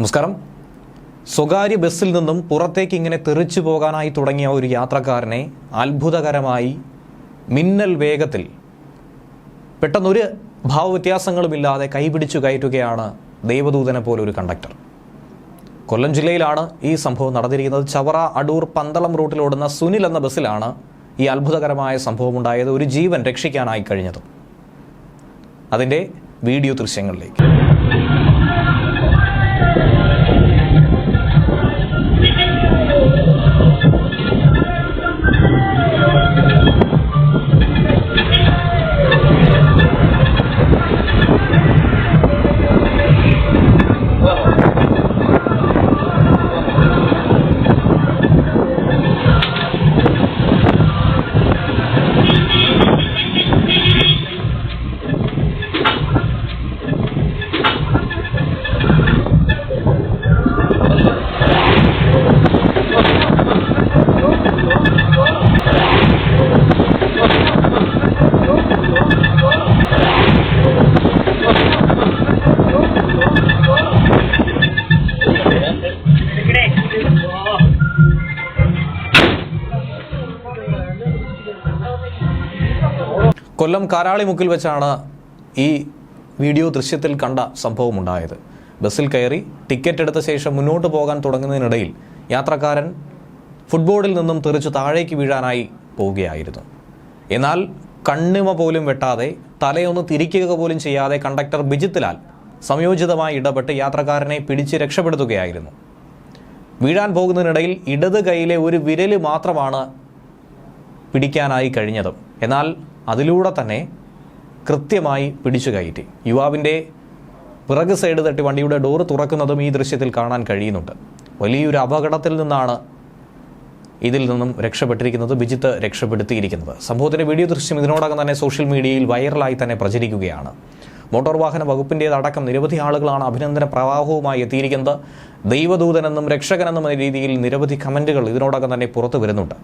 നമസ്കാരം. സ്വകാര്യ ബസ്സിൽ നിന്നും പുറത്തേക്ക് ഇങ്ങനെ തെറിച്ചു പോകാനായി തുടങ്ങിയ ഒരു യാത്രക്കാരനെ അത്ഭുതകരമായി മിന്നൽ വേഗത്തിൽ പെട്ടെന്നൊരു ഭാവവ്യത്യാസങ്ങളുമില്ലാതെ കൈപിടിച്ചു കയറ്റുകയാണ് ദേവദൂതനെ പോലൊരു കണ്ടക്ടർ. കൊല്ലം ജില്ലയിലാണ് ഈ സംഭവം നടന്നിരിക്കുന്നത്. ചവറ അടൂർ പന്തളം റൂട്ടിലോടുന്ന സുനിൽ എന്ന ബസ്സിലാണ് ഈ അത്ഭുതകരമായ സംഭവം ഉണ്ടായത്. ഒരു ജീവൻ രക്ഷിക്കാനായി കഴിഞ്ഞത്. അതിൻ്റെ വീഡിയോ ദൃശ്യങ്ങളിലേക്ക്. കൊല്ലം കാരാളിമുക്കിൽ വെച്ചാണ് ഈ വീഡിയോ ദൃശ്യത്തിൽ കണ്ട സംഭവം ഉണ്ടായത്. ബസ്സിൽ കയറി ടിക്കറ്റ് എടുത്ത ശേഷം മുന്നോട്ട് പോകാൻ തുടങ്ങുന്നതിനിടയിൽ യാത്രക്കാരൻ ഫുട്ബോളിൽ നിന്നും തെറിച്ചു താഴേക്ക് വീഴാനായി പോവുകയായിരുന്നു. എന്നാൽ കണ്ണിമ പോലും വെട്ടാതെ, തലയൊന്ന് തിരിക്കുക പോലും ചെയ്യാതെ കണ്ടക്ടർ ബിജിത് ലാൽ സംയോജിതമായി ഇടപെട്ട് യാത്രക്കാരനെ പിടിച്ച് രക്ഷപ്പെടുത്തുകയായിരുന്നു. വീഴാൻ പോകുന്നതിനിടയിൽ ഇടത് കൈയിലെ ഒരു വിരല് മാത്രമാണ് പിടിക്കാനായി കഴിഞ്ഞത്. എന്നാൽ അതിലൂടെ തന്നെ കൃത്യമായി പിടിച്ചു കയറ്റി. യുവാവിൻ്റെ പിറക് സൈഡ് തട്ടി വണ്ടിയുടെ ഡോറ് തുറക്കുന്നതും ഈ ദൃശ്യത്തിൽ കാണാൻ കഴിയുന്നുണ്ട്. വലിയൊരു അപകടത്തിൽ നിന്നാണ് ഇതിൽ നിന്നും രക്ഷപ്പെട്ടിരിക്കുന്നത്, ബിജിത്ത് രക്ഷപ്പെടുത്തിയിരിക്കുന്നത്. സംഭവത്തിൻ്റെ വീഡിയോ ദൃശ്യം ഇതിനോടകം തന്നെ സോഷ്യൽ മീഡിയയിൽ വൈറലായി തന്നെ പ്രചരിക്കുകയാണ്. മോട്ടോർ വാഹന വകുപ്പിൻ്റേതടക്കം നിരവധി ആളുകളാണ് അഭിനന്ദന പ്രവാഹവുമായി എത്തിയിരിക്കുന്നത്. ദൈവദൂതനെന്നും രക്ഷകനെന്നും എന്ന രീതിയിൽ നിരവധി കമൻറ്റുകൾ ഇതിനോടകം തന്നെ പുറത്തു വരുന്നുണ്ട്.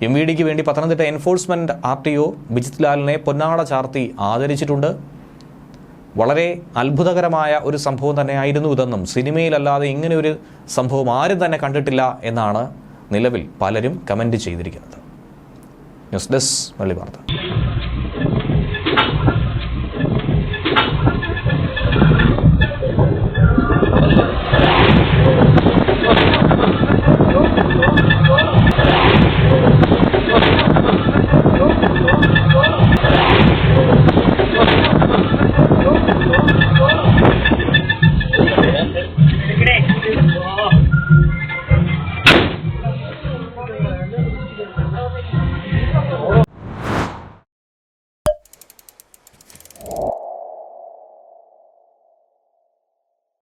MVDക്ക് വേണ്ടി പത്തനംതിട്ട എൻഫോഴ്സ്മെന്റ് RTO ബിജിത് ലാലിനെ പൊന്നാട ചാർത്തി ആദരിച്ചിട്ടുണ്ട്. വളരെ അത്ഭുതകരമായ ഒരു സംഭവം തന്നെയായിരുന്നു ഇതെന്നും സിനിമയിലല്ലാതെ ഇങ്ങനെ ഒരു സംഭവം ആരും തന്നെ കണ്ടിട്ടില്ല എന്നാണ് നിലവിൽ പലരും കമൻറ്റ് ചെയ്തിരിക്കുന്നത്. ന്യൂസ് ഡെസ്ക് മലയാളി വാർത്ത.